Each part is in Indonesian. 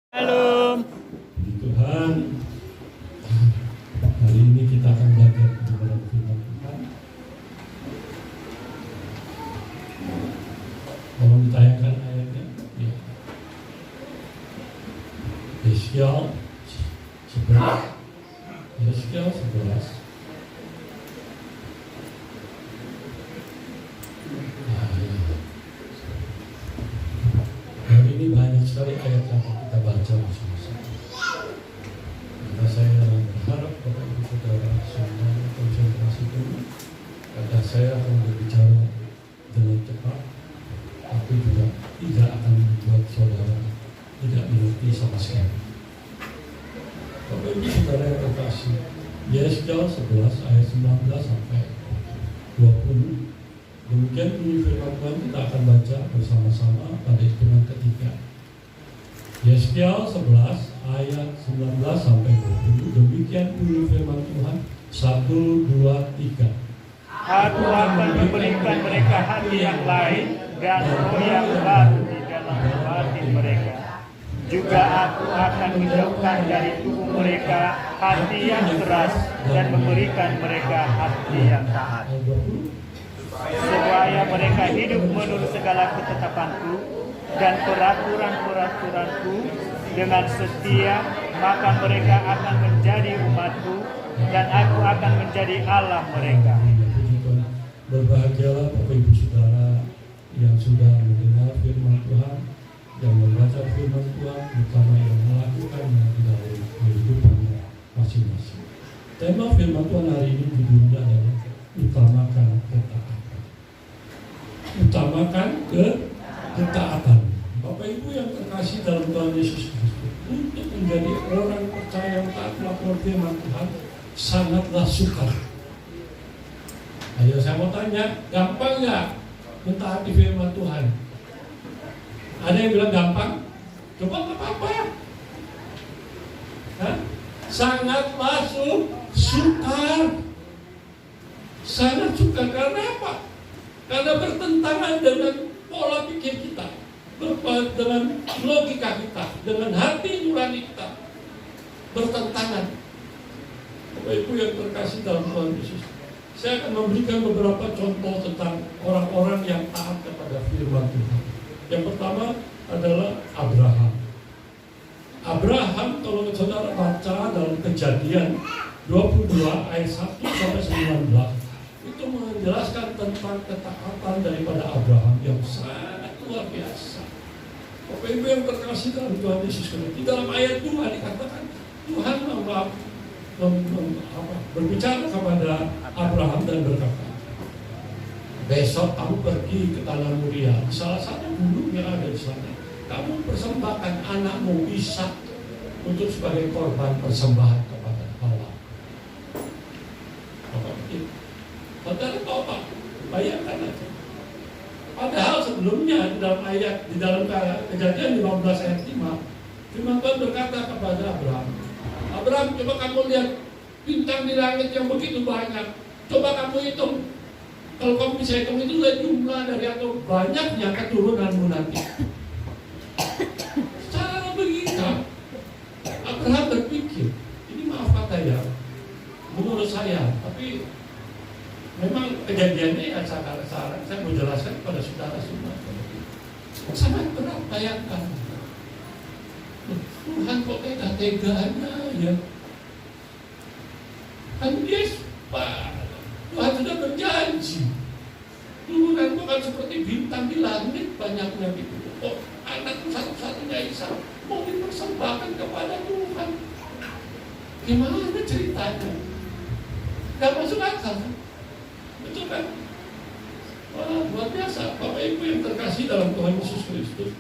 Halo. Tuhan, hari ini kita akan belajar kebenaran firman Tuhan. Tolong ditayangkan ayatnya. Ya. Yeskiel 11. Yeskiel 11. Hari ini banyak sekali ayat yang kita baca bersama-sama. Karena saya berharap Bapak Ibu Saudara semuanya konsentrasi dulu. Karena saya akan berbicara dengan cepat, tapi juga tidak akan membuat saudara tidak mengerti sama sekali. Bapak Ibu Saudara yang terkasih, Yeskiel 11 ayat 19 sampai 20. Demikian bunyi firman Tuhan, kita akan baca bersama-sama pada hitungan ketiga. Yeskiel 11 ayat 19 sampai 20. Demikian bunyi firman Tuhan. 1, 2, 3. Aku akan memberikan mereka hati yang lain dan roh yang baru di dalam hati mereka. Juga aku akan menjauhkan dari tubuh mereka hati yang keras dan memberikan mereka hati yang taat. Supaya mereka hidup menurut segala ketetapanku dan peraturan-peraturanku dengan setia, maka mereka akan menjadi umatku dan aku akan menjadi Allah mereka. Berbahagialah Bapak Ibu Saudara yang sudah mendengar firman Tuhan, yang membaca firman Tuhan, terutama yang melakukannya di dalam kehidupannya masing-masing. Tema firman Tuhan hari ini judulnya adalah utamakan ketaatan. Utamakan ketaatan. Bapak Ibu yang terkasih dalam Tuhan Yesus Kristus, untuk menjadi orang percaya yang taat melakukan firman Tuhan sangatlah sukar. Ayo saya mau tanya, gampang nggak mentaati firman Tuhan? Ada yang bilang gampang? Coba nggak apa-apa. Sangatlah sukar. Sangat sukar karena apa? Karena bertentangan dengan pola pikir kita, dengan logika kita, dengan hati nurani kita, bertentangan. Bapak Ibu yang terkasih dalam Tuhan Yesus, saya akan memberikan beberapa contoh tentang orang-orang yang taat kepada firman Tuhan. Yang pertama adalah Abraham. Abraham, kalau saudara baca dalam Kejadian 22 ayat 1 sampai 19, itu menjelaskan tentang ketaatan daripada Abraham yang sangat luar biasa. Bapak Ibu yang terkasih dalam Tuhan Yesus Kristus, di dalam ayat 2 dikatakan Tuhan berbicara kepada Abraham dan berkata, besok kamu pergi ke tanah Moria, salah satu gunung yang ada di sana. Kamu persembahkan anakmu Ishak untuk sebagai korban persembahan kepada Allah. Saudara tahu Pak, bayangkan aja. Padahal sebelumnya di dalam Kejadian 15 ayat 5, firman Tuhan berkata kepada Abraham, Abraham, coba kamu lihat bintang di langit yang begitu banyak. Coba kamu hitung. Kalau kamu bisa hitung itu jumlah dari atau banyaknya keturunanmu nanti. Secara logika, Abraham berpikir, ini maaf kata ya, menurut saya, tapi memang kejadiannya ya sekarang saya mau jelaskan kepada saudara semua. Sangat berat, bayangkan. Tuhan kok tega-teganya ya. Kan Tuhan sudah berjanji. Turunanmu kan seperti bintang di langit banyaknya gitu. Kok anakku satu-satunya Ishak mau dipersembahkan kepada Tuhan. Gimana ceritanya? Gak masuk akal. Betul kan? Wah, luar biasa. Bapak Ibu yang terkasih dalam Tuhan Yesus Kristus,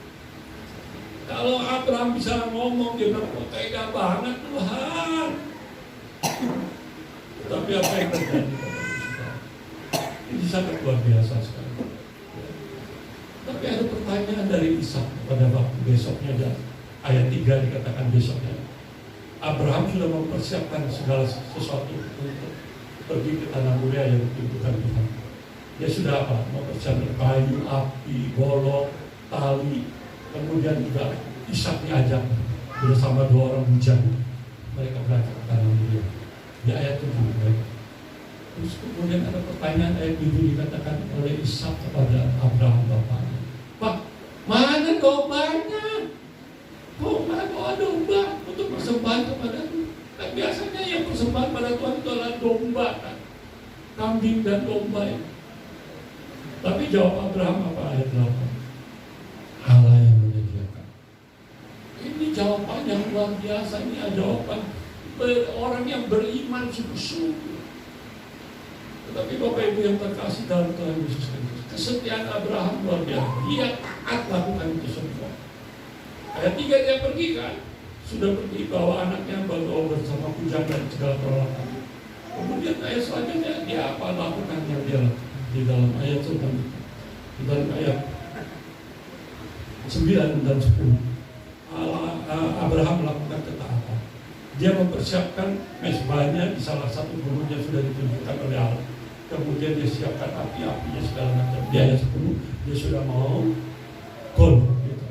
kalau Abraham bisa ngomong, dia bilang, kok tega banget Tuhan. Tapi apa yang terjadi? Ini sangat luar biasa sekali. Tapi ada pertanyaan dari Ishak pada waktu besoknya, dan ayat 3 dikatakan besoknya. Abraham sudah mempersiapkan segala sesuatu untuk pergi ke tanah Moria yang ditentukan Tuhan. Dia sudah mempersiapkan kayu, api, golok, tali, kemudian juga Ishak diajak. bersama 2 orang bujang. Mereka berangkat ke tanah Moria. Di ayat 7 mereka. Terus kemudian ada pertanyaan ayat 7 dikatakan oleh Ishak kepada Abraham bapaknya, "Pak, mana dombanya? Kok mana bawa domba untuk persembahan kepada Tuhan?" Kan biasanya yang persembahan pada Tuhan itu adalah domba kan? Kambing dan domba ya. Tapi jawab Abraham apa ayat 8? Allah yang menyediakan. Ini jawaban yang luar biasa. Ini jawaban orang yang beriman sungguh-sungguh. Tetapi Bapak Ibu yang terkasih dalam Tuhan Yesus Kristus, kesetiaan Abraham luar biasa. Dia taat lakukan itu semua. Ayat 3 dia pergi kan, sudah pergi bawa anaknya bawa bersama kujang dan segala peralatan. Kemudian ayat selanjutnya dia apa lakukan yang dia di dalam ayat 9, di dalam ayat 9 dan 10. Abraham melakukan ketaatan. Dia mempersiapkan mezbahnya di salah satu gunung yang sudah ditunjukkan oleh Allah. Kemudian dia siapkan api-apinya segala macam. Di ayat 10 dia sudah mau gitu.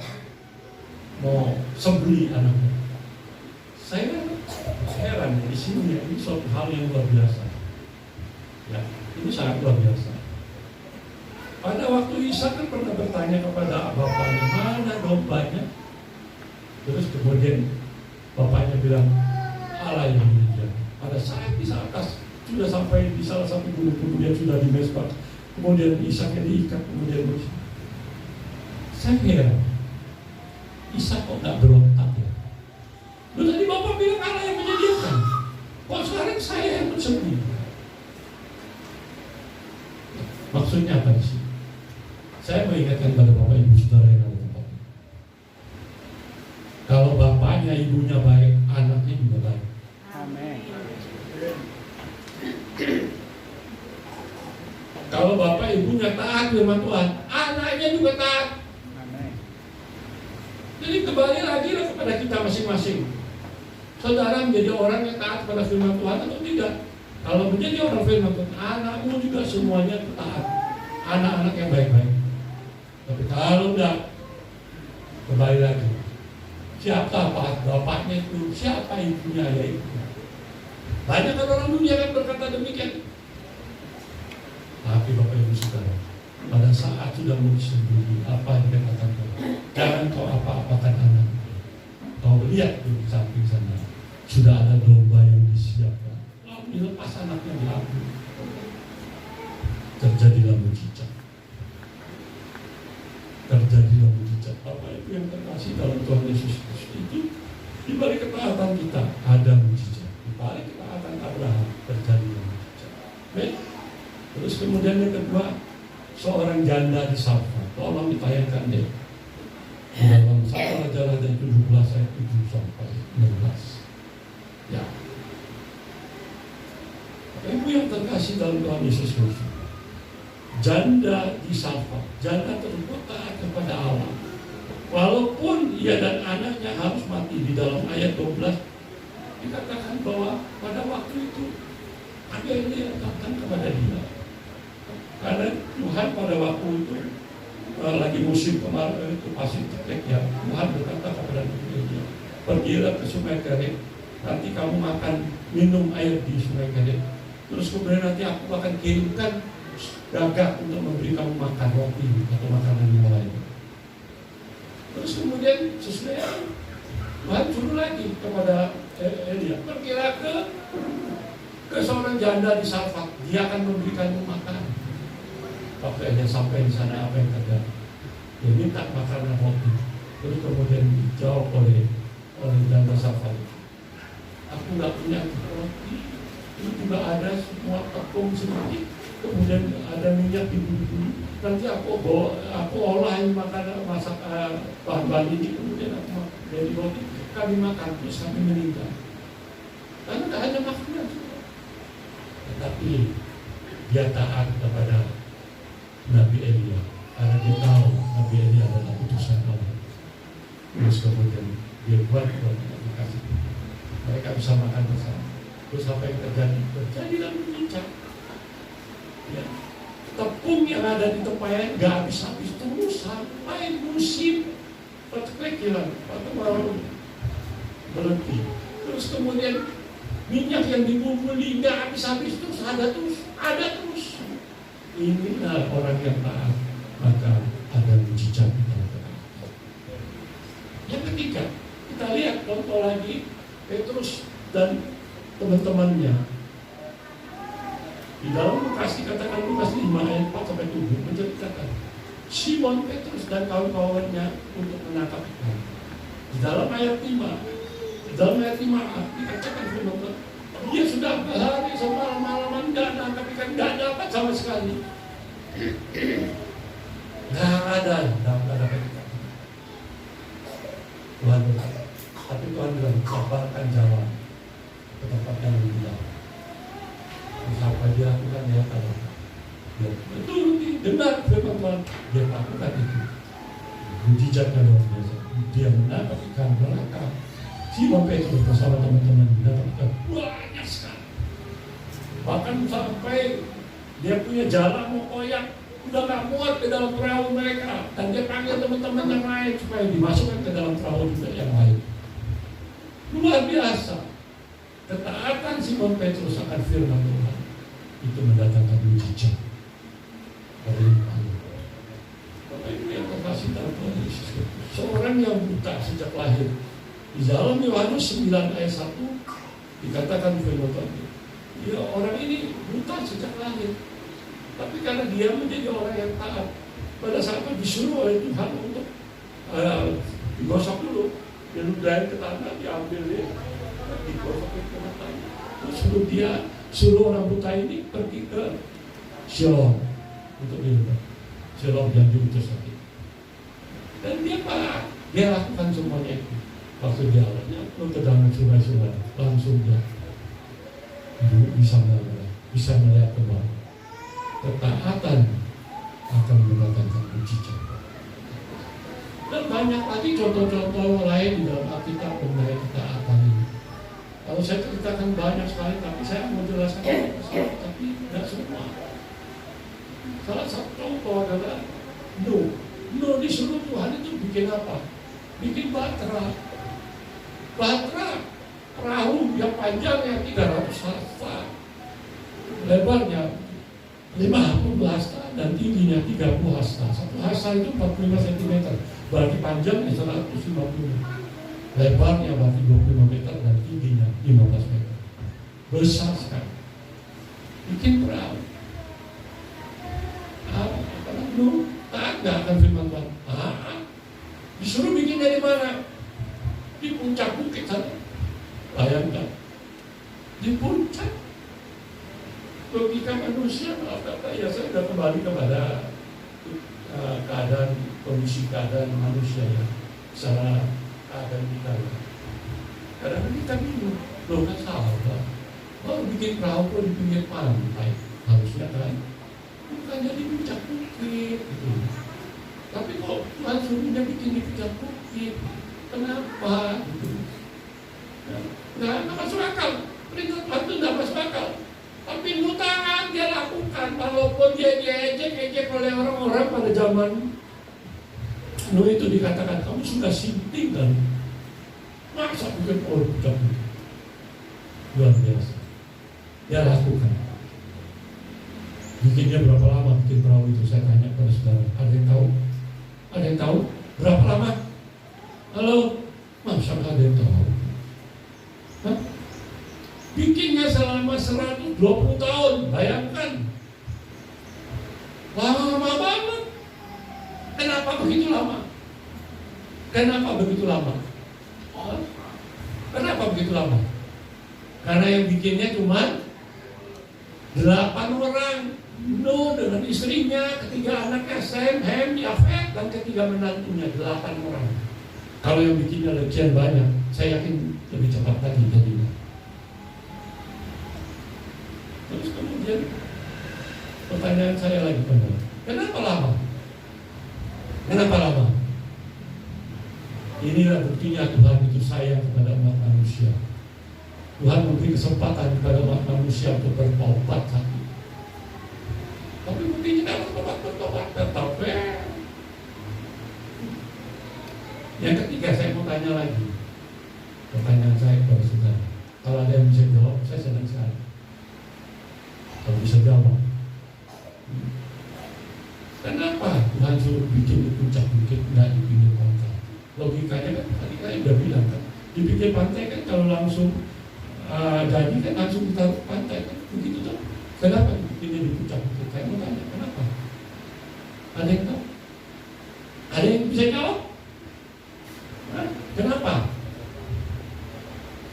Mau sembelih anaknya. Saya heran di sini ya, ini suatu hal yang luar biasa. Ya, ini sangat luar biasa. Pada waktu Ishak kan pernah bertanya kepada bapaknya, "Mana dombanya?" Terus kemudian bapaknya bilang, "Allah yang menyediakan." Pada saat di atas sudah sampai di salah satu gunung, kemudian sudah di mezbah, kemudian Ishaknya diikat, kemudian saya heran, Ishak kok nggak berontak ya? Lalu tadi bapak bilang Allah yang menyediakan, kok sekarang saya yang bersedih? Maksudnya apa sih? Saya mengingatkan pada bapak ibu saudara yang ada di tempat ini. Kalau bapaknya ibunya baik, anaknya juga baik. Amin. Kalau bapak ibunya taat firman Tuhan, anaknya juga taat. Amin. Jadi kembali lagi kepada kita masing-masing. Saudara menjadi orang yang taat pada firman Tuhan atau tidak? Kalau menjadi orang firman Tuhan, anakmu juga semuanya taat. Anak-anak yang baik-baik. Tapi kalau tidak, kembali lagi. Siapa bapaknya itu, siapa ibunya ya itu. Banyak kan orang dunia kan berkata demikian. Tapi Bapak Ibu Saudara, pada saat sudah mau disembunyi, apa yang dikatakan Tuhan? Jangan kau apa-apakan anak. Kau lihat di samping sana, sudah ada domba yang disiapkan. Lalu dilepas anaknya diambil. Terjadilah mujizat. Terjadilah mujizat. Bapak Ibu yang terkasih dalam Tuhan Yesus Kristus itu, di balik ketaatan kita ada mujizat. Di balik ketaatan Abraham terjadilah mujizat. Baik. Terus kemudian yang kedua, seorang janda di Sarfat. Tolong ditayangkan deh. Di dalam 1 Raja-Raja 17 ayat 7 sampai 16. Ya. Bapak Ibu yang terkasih dalam Tuhan Yesus Kristus, janda di Sarfat, janda tersebut taat kepada Allah. Walaupun ia dan anaknya harus mati. Di dalam ayat 12 dikatakan bahwa pada waktu itu ada yang datang kepada dia. Karena Tuhan pada waktu itu lagi musim kemarin itu pasti cetek ya. Tuhan berkata kepada dia, "Pergilah ke Sungai Kerit, nanti kamu makan minum air di Sungai Kerit. Terus kemudian nanti aku akan kirimkan gagak untuk memberi kamu makan roti atau makanan yang lain." Terus kemudian sesuai Tuhan suruh lagi kepada Elia, "Pergilah ke seorang janda di Sarfat, dia akan memberikanmu makanan." Waktu Elia sampai di sana, apa yang terjadi? Dia minta makanan roti. Terus kemudian dijawab oleh janda Sarfat, "Aku nggak punya roti. Ini juga ada semua tepung sedikit. Kemudian ada minyak di bulu. Nanti aku olah makanan masak bahan-bahan ini, kemudian aku jadi roti. Kami makan terus kami meninggal. Karena tidak hanya makanan, tetapi dia taat kepada Nabi Elia, karena dia tahu Nabi Elia adalah utusan Allah. Terus kemudian dia buat aplikasi. Mereka bisa makan bersama. Terus apa yang terjadi? Terjadilah mujizat. Ya. Tepung yang ada di tempayan nggak habis-habis terus sampai musim petik hilang atau baru. berhenti. Terus kemudian minyak yang dibubuli nggak habis-habis terus ada terus. Inilah orang yang taat, maka ada mujizat di dalam ketaatan. Yang ketiga, kita lihat contoh lagi Petrus dan teman-temannya. Di dalam Lukas dikatakan Lukas 5 ayat 4-7 menceritakan Simon Petrus dan kawan-kawannya untuk menangkap ikan. Di dalam ayat 5 dikatakan firman, dia sudah berhari semalam-malaman nggak nangkap ikan, nggak dapat sama sekali. Nggak ada ikan. Tuhan berkata, tapi Tuhan bilang, kabarkan jalan ke tempat yang lebih jauh. Terus apa dia lakukan? Dia katakan, dia betul dengar firman Tuhan, dia lakukan itu. Mujizatnya luar biasa. Dia menangkap ikan belakang. Simon Petrus bersama teman-teman mendapatkan banyak sekali. Bahkan sampai dia punya jalan mau koyak, udah gak muat ke dalam perahu mereka. Dan dia panggil teman-teman yang lain supaya dimasukkan ke dalam perahu juga yang lain. Luar biasa. Ketaatan Simon Petrus akan firman Tuhan itu mendatangkan mujizat. Bapak Ibu yang terkasih dalam Tuhan Yesus Kristus, seorang yang buta sejak lahir. Di dalam Yohanes 9 ayat 1 dikatakan firman Tuhan, ya orang ini buta sejak lahir, tapi karena dia menjadi orang yang taat, pada saat itu disuruh oleh Tuhan untuk digosok dulu, diludahin ke tanah, diambil dia, digosok ke tanah, terus suruh orang buta ini pergi ke Siloam untuk diludah. Siloam yang diutus lagi, dan dia lakukan semuanya itu. Waktu dia ke dalam sungai-sungai, langsung dia bisa melihat kembali. Ketaatan akan mendatangkan mujizat. Dan banyak lagi contoh-contoh lain di dalam Alkitab mengenai ketaatan ini. Kalau saya ceritakan banyak sekali, tapi saya mau jelaskan tapi tidak semua. Salah satu contoh adalah Nuh disuruh Tuhan itu bikin apa? Bikin bahtera perahu yang panjangnya 300 hasta, lebarnya 50 hasta dan tingginya 30 hasta. Satu hasta itu 45 cm, berarti panjangnya 150, lebarnya berarti 25 meter dan tingginya 15 meter. Besar sekali. Bikin perahu. Taat gak akan firman Tuhan? Disuruh bikin dari mana? Di puncak bukit sana. Bayangkan, di puncak. Logika manusia, ya saya sudah kembali kepada kondisi keadaan manusia ya, secara keadaan kita. Kadang kita bingung, loh kan salah, mau bikin perahu di pinggir pantai, harusnya kan, bukan jadi puncak bukit gitu. Tapi kok Tuhan suruhnya bikin di puncak bukit? Kenapa? Nggak masuk akal. Perintah Tuhan itu nggak masuk akal. Tapi taat dia lakukan, walaupun dia diejek oleh orang-orang pada zaman Nuh itu dikatakan kamu sudah sinting kan? Masa bikin perahu puncak bukit? Luar biasa. Dia lakukan. Bikinnya berapa lama bikin perahu itu? Saya tanya pada saudara. Ada yang tahu? Ada yang tahu? Berapa lama? Halo, masa ada yang tahu? Bikinnya selama 120 tahun, bayangkan. Lama banget. Kenapa begitu lama? Kenapa begitu lama? Kenapa begitu lama? Karena yang bikinnya cuma 8 orang. Nuh dengan istrinya, ketiga anaknya Sem, Hem, Yafet, dan ketiga menantunya, 8 orang. Kalau yang bikinnya sekian banyak, saya yakin lebih cepat lagi jadinya. Terus kemudian pertanyaan saya lagi, kenapa lama? Kenapa lama? Inilah buktinya Tuhan itu sayang kepada umat manusia. Tuhan memberi kesempatan kepada umat manusia untuk bertobat lagi. Tapi buktinya kalau bertobat tetap. Yang ketiga saya mau tanya lagi. Pertanyaan Kalau bisa jawab. Kenapa Tuhan suruh bikin di puncak bukit, nggak di pinggir pantai? Logikanya kan tadi saya udah bilang kan, di pinggir pantai kan kalau langsung jadi kan langsung ditaruh pantai kan, begitu tuh. Kenapa bikinnya di puncak bukit? Saya mau tanya, kenapa? Ada yang tahu? Ada yang bisa jawab? Nah, kenapa?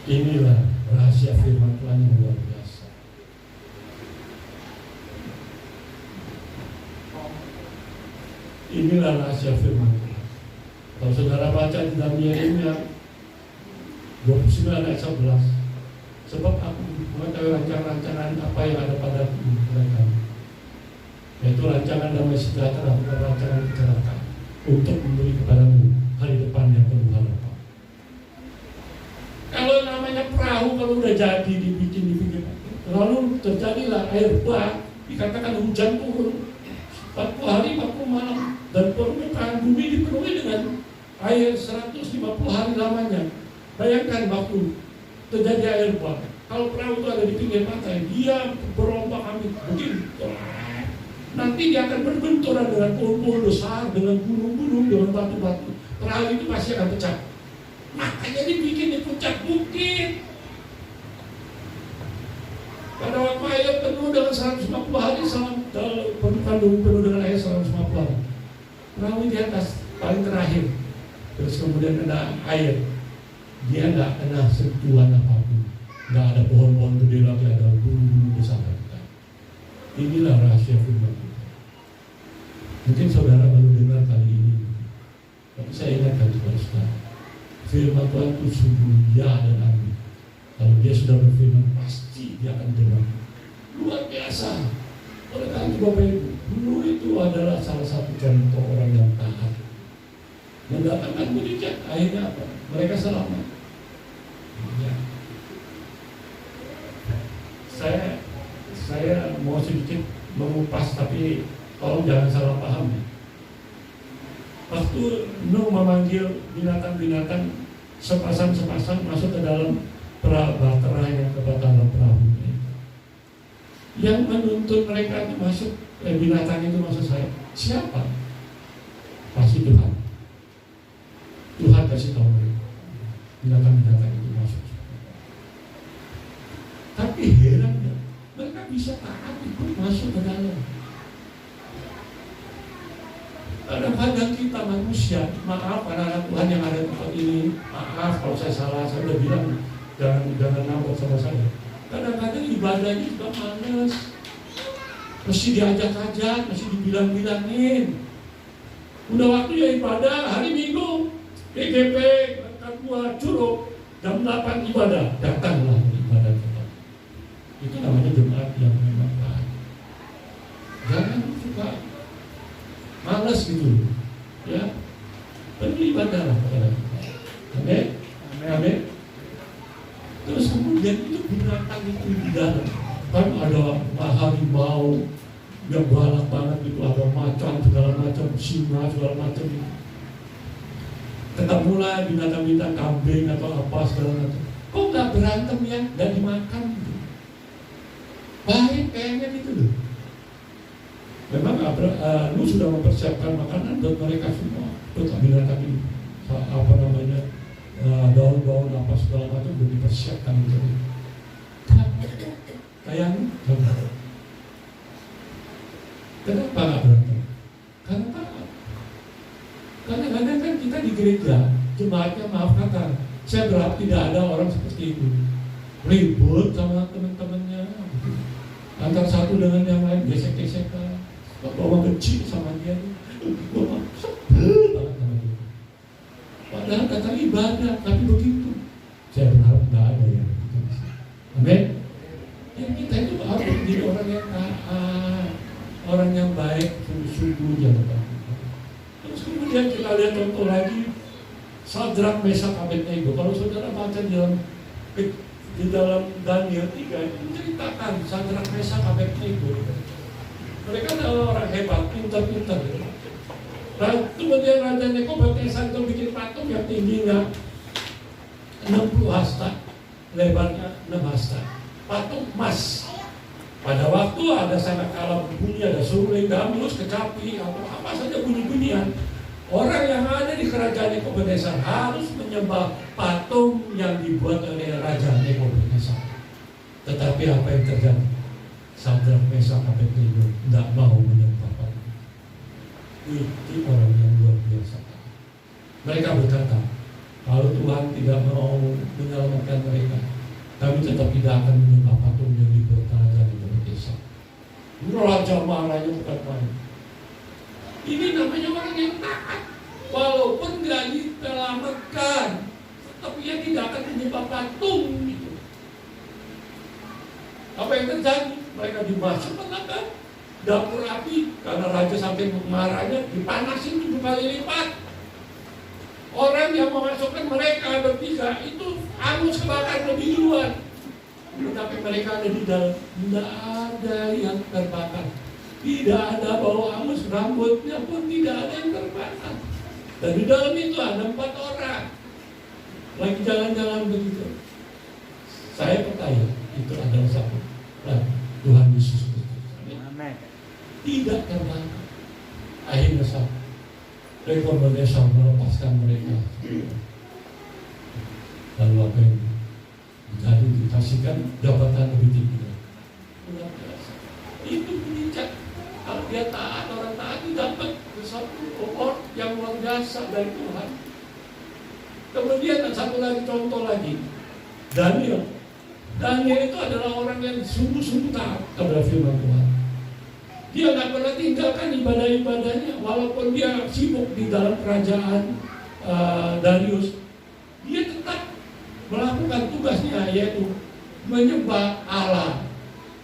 Inilah rahasia firman Tuhan yang luar biasa. Inilah rahasia firman Tuhan. Kalau saudara baca di dalam Yeremia 29 ayat 11, sebab aku mengetahui rancangan-rancangan apa yang ada pada mereka, yaitu rancangan damai sejahtera, bukan rancangan kecelakaan, untuk memberi kepadamu hari depan yang penuh harapan. Kalau namanya perahu, kalau udah jadi dibikin di pinggir, lalu terjadilah air bah, dikatakan hujan turun 40 hari 40 malam, dan permukaan bumi dipenuhi dengan air 150 hari lamanya. Bayangkan waktu terjadi air bah, kalau perahu itu ada di pinggir pantai, dia berombak ambing begini, nanti dia akan berbenturan dengan pohon-pohon besar, dengan gunung-gunung, dengan batu-batu. Perahu itu pasti akan pecah. Makanya dibikin di puncak bukit. Pada waktu air penuh dengan 150 hari, penuh dengan air 150 hari. Perahu di atas paling terakhir, terus kemudian ada air. Dia nggak kena sentuhan apapun, nggak ada pohon-pohon gede lagi, ada gunung-gunung besar. Inilah rahasia firman Tuhan. Mungkin saudara baru dengar kali ini, tapi saya ingatkan kepada saudara, firman Tuhan itu sungguh ya dan amin. Kalau dia sudah berfirman, pasti dia akan dengar. Luar biasa. Oleh karena itu Bapak Ibu, Nuh itu adalah salah satu contoh orang yang taat, mendatangkan mujizat. Akhirnya apa? Mereka selamat. Ya. Saya mau sedikit mengupas, tapi tolong jangan salah paham. Waktu Nuh memanggil binatang-binatang sepasang-sepasang masuk ke dalam bahtera yang ke dalam perahu, yang menuntut mereka masuk, binatang itu maksud saya siapa? Pasti Tuhan. Tuhan kasih tahu mereka binatang-binatang itu masuk. Tapi herannya mereka bisa taat ikut masuk ke dalam. Kadang-kadang kita manusia, maaf anak-anak Tuhan yang ada di tempat ini, maaf kalau saya salah, saya udah bilang jangan ngambek sama saya. Kadang-kadang ibadahnya juga malas, mesti diajak-ajak, mesti dibilang-bilangin. Udah waktunya ibadah hari Minggu, PGP, Ketua, Curug, jam 8 ibadah, datanglah ibadah kita. Itu namanya jemaat yang memang baik. Jangan suka malas gitu, ya. Beribadah kepada kita. Amin. Amin. Terus kemudian itu binatang itu di dalam, kan ada harimau yang galak banget itu, ada macan segala macam, singa segala macam. Ketemulah binatang-binatang kambing atau apa segala macam. Kok nggak berantem ya? Nggak dimakan gitu. Baik kayaknya gitu loh. Memang lu sudah mempersiapkan makanan buat mereka semua, buat binatang ini, apa namanya, daun-daun apa segala macam sudah dipersiapkan gitu. Kayak kenapa nggak berantem? Karena taat. Kadang-kadang kan kita di gereja, jemaatnya maaf kata, saya berharap tidak ada orang seperti itu, ribut sama teman-temannya, gitu. Antar satu dengan yang lain gesek-gesekan, bawa kecil sama dia, bawa sebel banget sama dia. Padahal kata ibadah, tapi begitu. Saya berharap tidak ada yang begitu. Amin. Yang kita itu harus menjadi orang yang taat, orang yang baik, sungguh-sungguh jangan. Terus kemudian kita lihat contoh lagi, Sadrak, Mesak, Abednego. Kalau saudara baca di dalam Daniel 3 itu menceritakan Sadrak, Mesak, Abednego. Mereka adalah orang hebat, pintar-pintar. Nah, kemudian Raja Nebukadnezar itu bikin patung yang tingginya 60 hasta, lebarnya 6 hasta. Patung emas. Pada waktu ada sangkakala bunyi, ada suling, gamus, kecapi, apa saja bunyi-bunyian, orang yang ada di kerajaan Nebukadnezar harus menyembah patung yang dibuat oleh Raja Nebukadnezar. Tetapi apa yang terjadi? Sadrak, Mesak, Abednego tidak mau menyembah patung. Itu orang yang luar biasa. Mereka berkata, kalau Tuhan tidak mau menyelamatkan mereka, kami tetap tidak akan menyembah patung yang dibuat Raja Nebukadnezar. Raja marahnya bukan main. Ini namanya orang yang taat. Walaupun gak diselamatkan, tetapi dia tidak akan menyembah patung gitu. Apa yang terjadi? Mereka dimasukkan ke dapur api karena raja sampai marahnya dipanasin 7 kali lipat. Orang yang memasukkan mereka bertiga itu hangus kebakar lebih duluan. Tetapi mereka ada di dalam, tidak ada yang terbakar, tidak ada bau hangus, rambutnya pun tidak ada yang terbakar. Dan di dalam itu ada 4 orang lagi jalan-jalan begitu. Saya percaya itu adalah satu Tuhan Yesus Kristus. Amin. Tidak terbakar. Akhirnya satu Nebukadnezar melepaskan mereka. Lalu apa yang jadi dikasihkan jabatan lebih tinggi. Luar biasa. Itu bijak. Kalau dia taat, orang taat itu dapat sesuatu award yang luar biasa dari Tuhan. Kemudian satu lagi contoh lagi, Daniel. Daniel itu adalah orang yang sungguh-sungguh taat kepada firman Tuhan. Dia nggak pernah tinggalkan ibadah-ibadahnya, walaupun dia sibuk di dalam kerajaan Darius. Dia tetap melakukan tugasnya, yaitu menyembah Allah.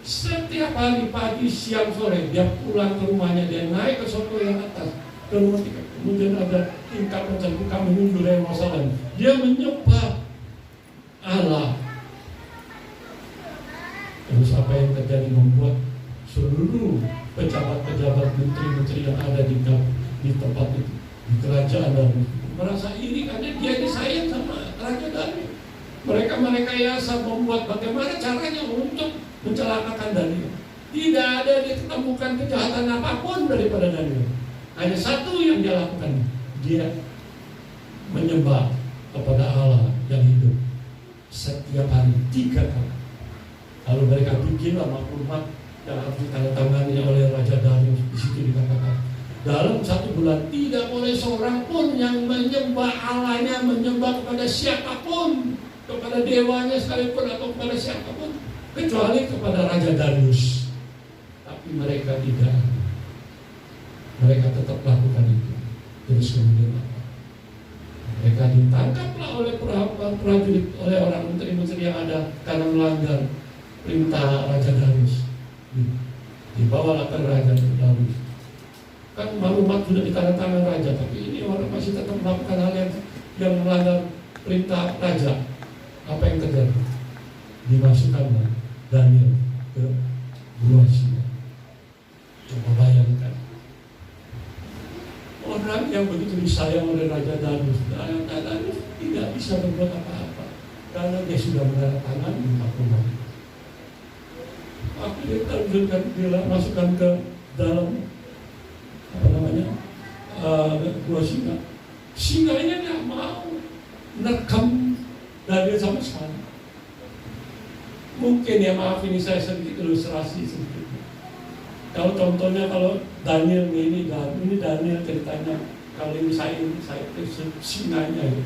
Setiap hari pagi, siang, sore dia pulang ke rumahnya, dia naik ke soto yang atas, kemudian ada tingkat terbuka menuju Yerusalem. Dia menyembah Allah. Terus apa yang terjadi membuat seluruh pejabat-pejabat, menteri-menteri yang ada di tempat itu, di kerajaan Darius, merasa iri karena dia disayang sama Raja Darius. Mereka merekayasa membuat bagaimana caranya untuk mencelakakan Daniel. Tidak ada ditemukan kejahatan apapun daripada Daniel. Hanya satu yang dia lakukan, dia menyembah kepada Allah yang hidup setiap hari 3 kali. Lalu mereka bikinlah maklumat yang harus ditandatangani oleh Raja Darius. Di situ dikatakan, dalam 1 bulan tidak boleh seorang pun yang menyembah Allahnya, menyembah kepada siapapun, kepada dewanya sekalipun atau kepada siapapun, kecuali kepada Raja Darius. Tapi mereka tidak. Mereka tetap lakukan itu. Terus kemudian apa? Mereka ditangkaplah oleh prajurit, oleh orang menteri-menteri yang ada karena melanggar perintah Raja Darius. Dibawalah ke Raja Darius. Kan maklumat sudah ditandatangan Raja, tapi ini orang masih tetap melakukan hal yang melanggar perintah Raja. Apa yang terjadi? Dimasukkanlah Daniel ke gua singa. Coba bayangkan, orang yang begitu disayang oleh Raja Darius, Raja Darius tidak bisa berbuat apa-apa karena dia sudah menandatangani maklumat. Aku dia masukkan ke dalam gua singa. Singanya nggak mau nekam Daniel sama sekali. Mungkin ya, maaf ini saya sedikit ilustrasi sedikit. Kalau contohnya kalau Daniel ini Daniel ceritanya, kalau ini saya singanya ya.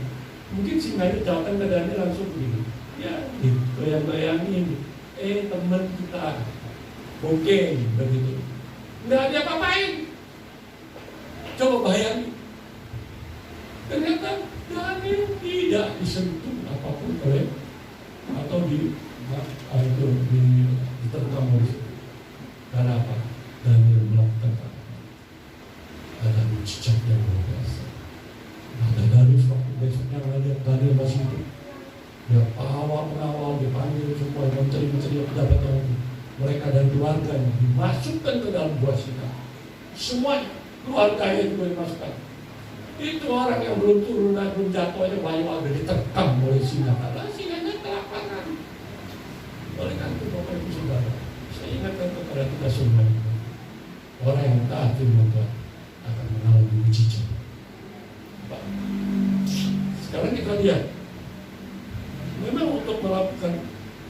Mungkin singanya datang ke Daniel langsung begini. Ya, goyang-goyangin. Teman kita mungkin begitu. Nggak ada apa-apain. Coba bayangin. Ternyata Daniel tidak disentuh apapun oleh atau diterkam oleh. Karena apa? Daniel melakukan apa? Ada mujizat yang luar biasa. Ada Darius waktu besoknya melihat Daniel masih hidup. Dia pengawal dipanggil semua menteri-menteri pejabat yang mereka dan keluarganya dimasukkan ke dalam gua singa. Semuanya keluarganya juga dimasukkan. Itu orang yang belum turun dan belum jatuh aja banyak ada diterkam oleh singa karena singanya kelaparan. Oleh karena itu Bapak Ibu Saudara, saya ingatkan firman Tuhan akan mengalami mujizat. Sekarang kita lihat, memang untuk melakukan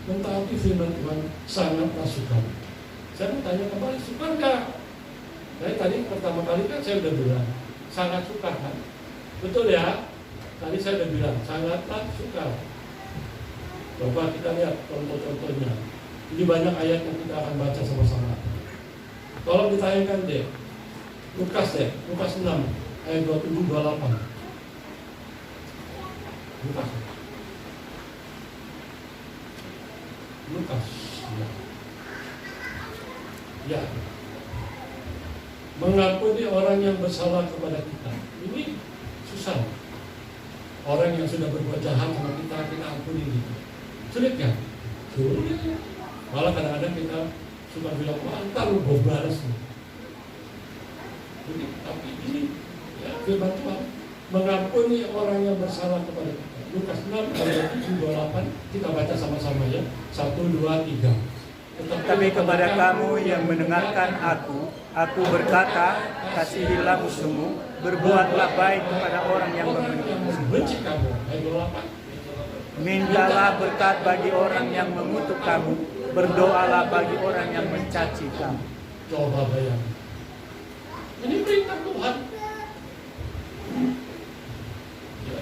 mentaati firman Tuhan sangatlah sukar. Saya mau tanya kembali, sukar nggak? Nah, tadi pertama kali kan saya udah bilang sangat sukar kan? Betul ya? Tadi saya udah bilang sangatlah sukar. Coba kita lihat contoh-contohnya. Ini banyak ayat yang kita akan baca sama-sama. Tolong ditayangkan deh, Lukas 6 ayat 27-28. Lukas ya. Mengampuni orang yang bersalah kepada kita. Ini susah. Orang yang sudah berbuat jahat sama kita ampuni gitu. Sulit kan? Sulit. Malah kadang-kadang kita suka bilang, wah ntar lu gue balas nih. Jadi, tapi ini ya firman Tuhan mengampuni orang yang bersalah kepada kita. Lukas 6 ayat 7-28 kita baca sama-sama ya. 1, 2, 3. Tetapi kepada kamu yang mendengarkan aku berkata, kasihilah musuhmu, berbuatlah baik kepada orang yang membenci kamu. Ayat 28. Mintalah berkat bagi orang yang mengutuk kamu, berdoalah bagi orang yang mencaci kamu. Coba bayangkan. Ini perintah Tuhan. Ya.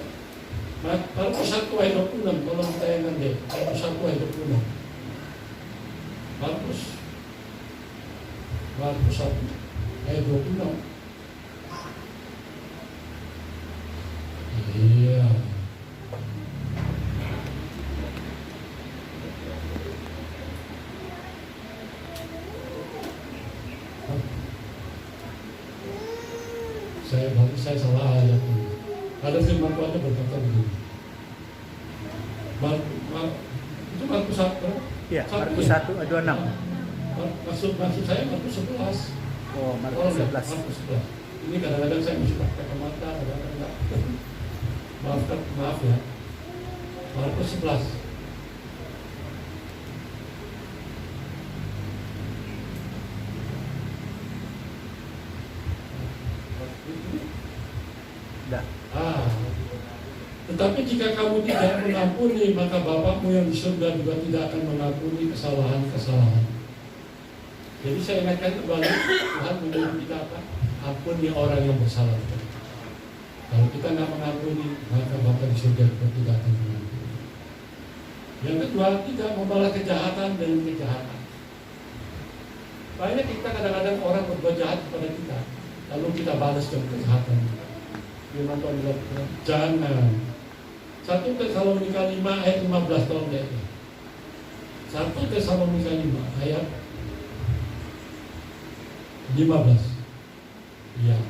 Markus 1 ayat 26, tolong tayangan deh. Markus 1 ayat 26. Markus 1 ayat 26. Iya. Saya salah ayat ini. Ada firman Tuhan berkata begini. Itu Markus 1. Ya, Markus 1 ayat 26. Maksud saya Markus 11. Oh, Markus 11. Markus 11. Ini kadang-kadang saya mesti pakai kacamata, kadang-kadang enggak. Maaf ya. Markus 11. Tetapi jika kamu tidak mengampuni, maka Bapakmu yang di surga juga tidak akan mengampuni kesalahan-kesalahan. Jadi saya ingatkan kembali, Tuhan menyuruh kita apa? Ampuni orang yang bersalah. Kalau kita nggak mengampuni, maka Bapa di surga juga tidak akan mengampuni. Yang kedua, tidak membalas kejahatan dengan kejahatan. Banyak kita kadang-kadang orang berbuat jahat kepada kita, lalu kita balas dengan kejahatan. Firman Tuhan bilang, jangan. 1 Tesalonika 5 ayat 15 tolong lihat. 1 Tesalonika 5 ayat 15. Ya.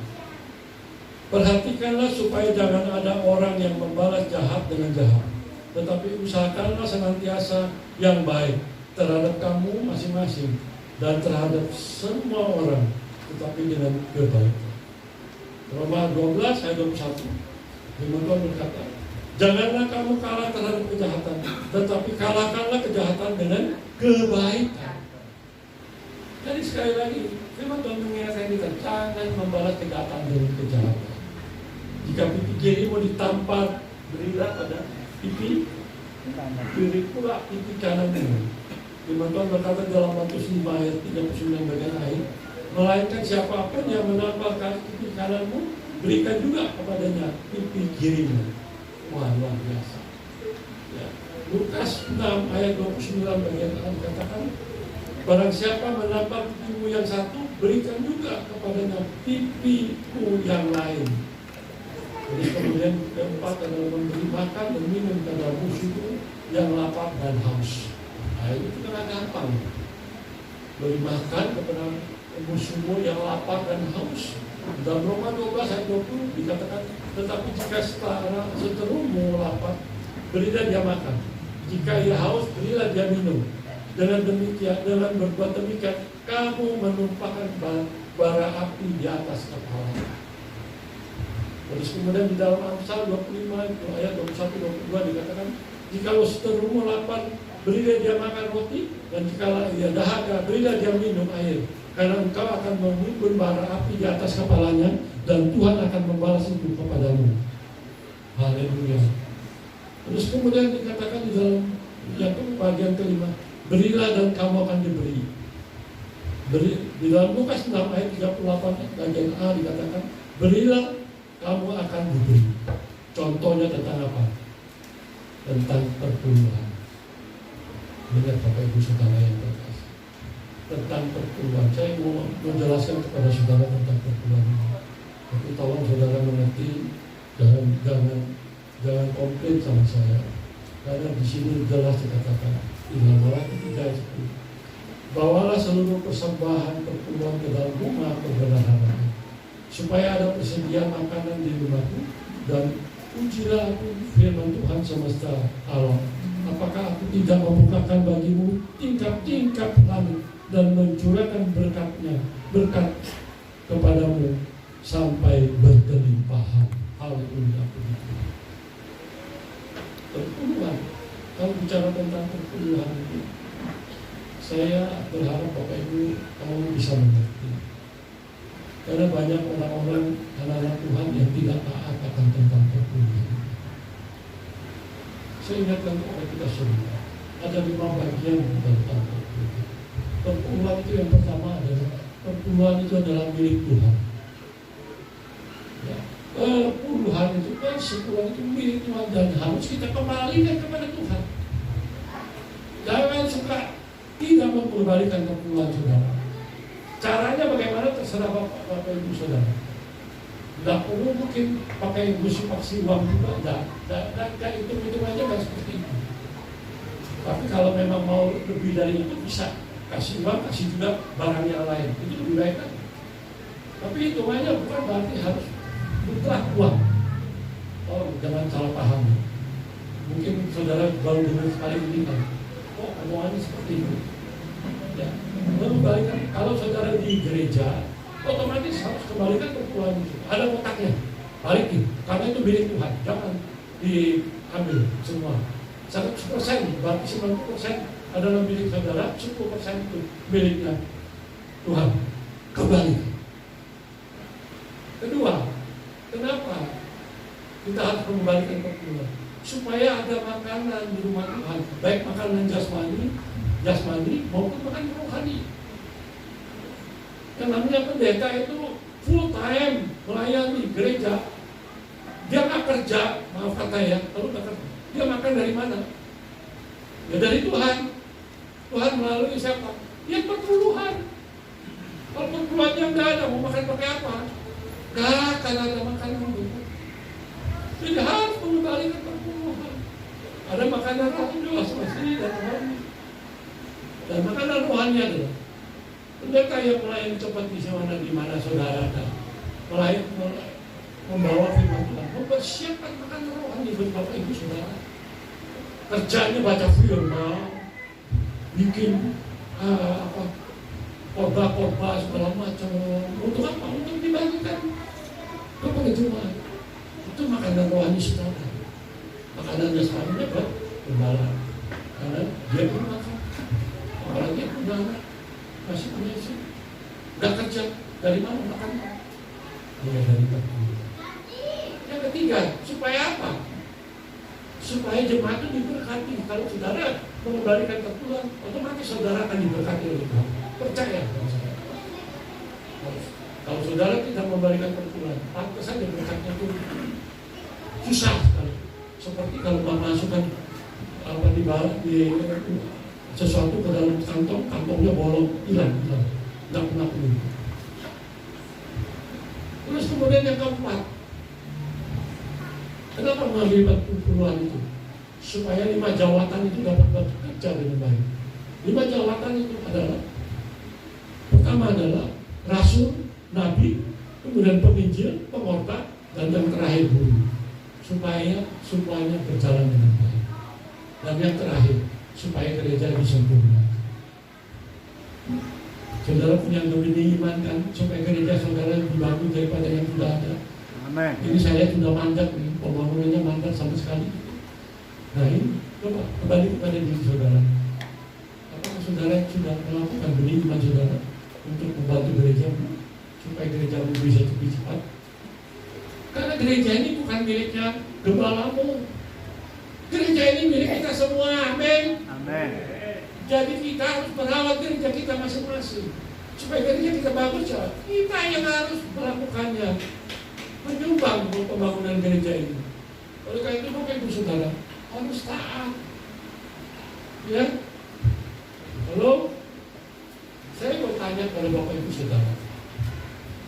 Perhatikanlah supaya jangan ada orang yang membalas jahat dengan jahat, tetapi usahakanlah senantiasa yang baik terhadap kamu masing-masing dan terhadap semua orang, tetapi dengan kebaikan. Roma 12 ayat 21. Firman Tuhan berkata, janganlah kamu kalah terhadap kejahatan, tetapi kalahkanlah kejahatan dengan kebaikan. Jadi sekali lagi, firman Tuhan mengingatkan kita, jangan membalas kejahatan dengan kejahatan. Jika pipi kiri mau ditampar, berilah pada pipi kiri pula pipi kananmu. Firman Tuhan berkata dalam Matius 5 ayat 39 bagian akhir, melainkan siapapun yang menampar pipi kananmu, berikan juga kepadanya pipi kirimu. Wah, luar biasa. Ya. Lukas 6 ayat 29 bagian akhir katakan, barang siapa menampar pipimu yang satu, berikan juga kepadanya pipiku yang lain. Jadi kemudian keempat adalah memberi makan dan minum kepada musuhmu yang lapar dan haus. Nah, itu kan gampang. Beri makan kepada musuhmu yang lapar dan haus. Dalam Roma 12 ayat 20 dikatakan, tetapi jika seterumu lapar, berilah dia makan. Jika ia haus, berilah dia minum. Dengan demikian, dengan berbuat demikian, kamu menumpahkan bara api di atas kepala. Terus kemudian di dalam Amsal 25 ayat 21-22 dikatakan, jika seterumu lapar, berilah dia makan roti, dan jika ia dahaga, berilah dia minum air. karena engkau akan menimbun bara api di atas kepalanya, dan Tuhan akan membalas itu kepadamu. Haleluya. Terus kemudian dikatakan di dalam yang bagian kelima, berilah dan kamu akan diberi. Di dalam Lukas 6 ayat 38 bagian A dikatakan, berilah kamu akan diberi. Contohnya tentang apa? Tentang perpuluhan. Lihat Bapak Ibu Saudara yang terkasih, tentang perpuluhan. Saya mau menjelaskan kepada saudara tentang perpuluhan ini. Tapi tolong saudara mengerti, jangan komplain sama saya. Karena di sini jelas dikatakan di dalam Walaupun 3:10, bawalah seluruh persembahan perpuluhan ke dalam rumah perbendaharaan, supaya ada persediaan makanan di rumahku, dan ujilah aku firman Tuhan semesta alam, apakah aku tidak membukakan bagimu tingkap-tingkap langit dan mencurahkan berkat kepadamu sampai berkelimpahan. Haleluya. Perpuluhan. Kalau bicara tentang perpuluhan itu, saya berharap Bapak Ibu kamu bisa mengerti. Karena banyak orang-orang anak-anak Tuhan yang tidak taat akan tentang perpuluhan. Saya ingatkan kepada kita semua, ada 5 bagian tentang perpuluhan. Perpuluhan itu yang pertama adalah perpuluhan itu adalah milik Tuhan. Ya. Perpuluhan itu kan sepuluhan itu milik Tuhan dan harus kita kembalikan kepada Tuhan. Jangan suka tidak mengembalikan perpuluhan saudara. Caranya bagaimana terserah Bapak Ibu Saudara. Tidak perlu mungkin pakai musuh paksi uang juga, tidak itu aja nggak seperti itu. Tapi kalau memang mau lebih dari itu bisa kasih uang, kasih juga barang yang lain, itu lebih baik kan. Tapi hitungannya bukan berarti harus mutlak uang. Oh, jangan salah paham. Mungkin saudara baru dengar sekali ini kan, oh omongannya seperti itu. Ya, mengembalikan. Kalau saudara di gereja, otomatis harus kembalikan perpuluhan itu. Ada kotaknya, balikin. Karena itu milik Tuhan. Jangan diambil semua. 100%, berarti 90% adalah milik saudara, 10% itu miliknya Tuhan. Kembalikan. Kedua, kenapa kita harus mengembalikan perpuluhan? Supaya ada makanan di rumah Tuhan, baik makanan jasmani maupun makanan rohani. Yang namanya pendeta itu full time melayani gereja. Dia nggak kerja, maaf kata ya, kalau nggak kerja, dia makan dari mana? Ya dari Tuhan. Tuhan melalui siapa? Ya perpuluhan. Kalau perpuluhannya nggak ada, mau makan pakai apa? Nggak akan ada makanan itu. Jadi harus mengembalikan perpuluhan. Ada makanan rohani jelas masih dan rohani. Dan makanan rohani adalah pendeta yang melayani cepat di mana saudara ada melayani membawa firman Tuhan, mempersiapkan makanan rohani buat Bapak Ibu Saudara. Kerjanya baca firman, bikin khotbah segala macam. Untuk apa? Untuk dibagikan kepada jemaat. Itu makanan rohani saudara. Makanan jasmaninya buat gembala, karena dia pun makan. Apalagi udah masih punya sih, nggak kerja, dari mana makan? Ya dari perpuluhan. Yang ketiga, supaya apa? Supaya jemaat itu diberkati. Kalau saudara mengembalikan perpuluhan, otomatis saudara akan diberkati oleh Tuhan. Percaya sama saya. Kalau saudara tidak memberikan perpuluhan, pantas saja berkatnya itu susah sekali. Seperti kalau memasukkan di sesuatu ke dalam kantongnya bolong, hilang, nggak pernah penuh. Terus kemudian yang keempat, kenapa mengambil perpuluhan itu? Supaya 5 jawatan itu dapat bekerja dengan baik. 5 jawatan itu adalah, pertama adalah rasul, nabi, kemudian penginjil, pengkhotbah, dan yang terakhir guru. Supaya semuanya berjalan dengan baik. Dan yang terakhir, supaya gereja disempurna. Saudara punya lebih iman kan, supaya gereja saudara lebih bagus daripada yang sudah ada. Amen. Ini saya sudah mandat nih, pembangunannya mandat sama sekali. Nah ini, coba kembali kepada diri saudara. Apakah saudara sudah melakukan benih iman saudara? untuk membantu gereja supaya gereja bisa lebih cepat. Karena gereja ini bukan miliknya gembalamu. Gereja ini milik kita semua. Amin. Amin. Jadi kita harus merawat gereja kita masing-masing supaya gereja kita bagus. Kita yang harus melakukannya, menyumbang pembangunan gereja ini. Oleh karena itu Bapak Ibu Saudara harus taat. Ya. Halo. Saya mau tanya pada Bapak Ibu Saudara.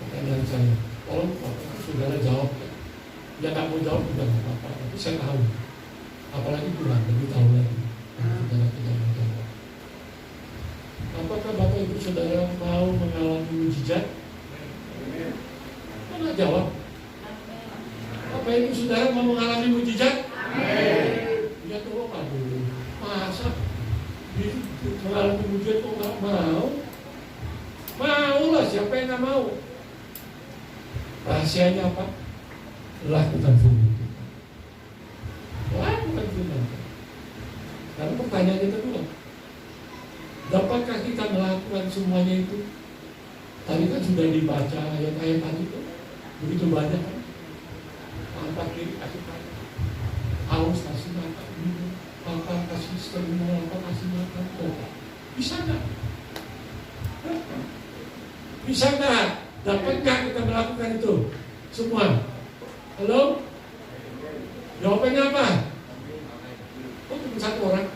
Pertanyaan saya, tolong Bapak Ibu Saudara jawab. Ya nggak mau jawab juga nggak apa-apa. Tapi saya tahu. Apalagi kurang lebih tahu lagi. Saudara tidak mau jawab. Apakah Bapak Ibu Saudara mau mengalami mujizat? Mana jawab? Bapak Ibu Saudara mau mengalami mujizat? Ya tuh aduh, masa mengalami mujizat kok nggak mau? Mau lah, siapa yang nggak mau? Rahasianya apa? Lakukan firman. Lakukan firman. Karena pertanyaannya kedua, dapatkah kita melakukan semuanya itu? Tadi kan sudah dibaca ayat-ayat tadi itu, begitu banyak kan? Angkat kiri kasih kanan, haus kasih makan, minum, lapar kasih stamina, lapar kasih makan. Oh, bisa nggak? Bisa nggak? Dapat nggak kita melakukan itu semua? Halo? Jawabannya apa? Oh, cuma satu orang.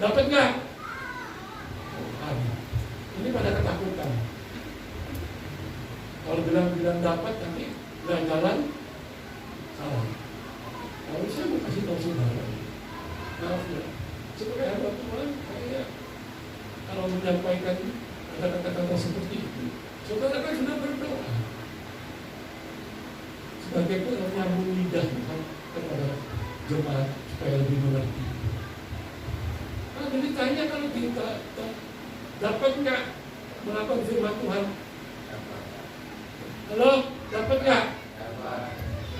Dapat nggak? Ini pada ketakutan. Kalau bilang dapat, nanti nggak jalan, salah. Kalau saya mau kasih tahu saudara, maaf ya, sebagai hamba Tuhan, saya kalau menyampaikan kata-kata seperti itu, saudara kan sudah berdoa. Sebagai penyambung lidah kepada jemaat supaya lebih mengerti. Nah, jadi tanya kalau kita dapat nggak melakukan firman Tuhan? Halo, dapat nggak?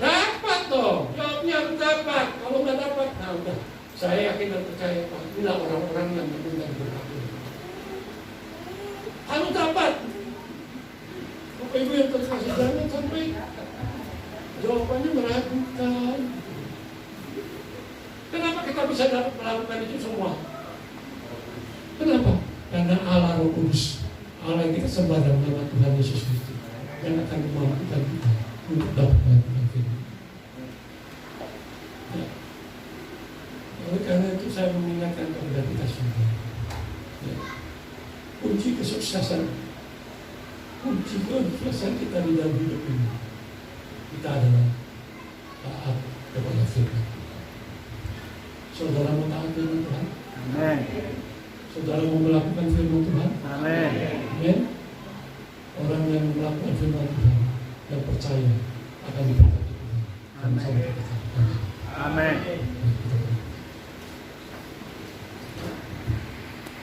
Dapat dong. Jawabnya harus dapat. Kalau nggak dapat, nah udah. Saya yakin dan percaya Pak. Inilah orang-orang yang mendengar berkat. Harus dapat. Bapak Ibu yang terkasih, jangan sampai jawabannya meragukan. Kenapa kita bisa dapat melakukan itu semua? Kenapa? Karena Allah Roh Kudus, Allah yang kita sembah dalam nama Tuhan Yesus Kristus, yang akan memampukan kita untuk dapat melakukan firman. Ya. Oleh karena itu saya mengingatkan kepada kita semua. Ya. Kunci kesuksesan kita di dalam hidup ini, kita adalah taat kepada firman. Saudara mau taat firman Tuhan? Amin. Saudara mau melakukan firman Tuhan? Amin. Amin. Orang yang melakukan firman Tuhan yang percaya akan diberkati Tuhan. Amin. Amin.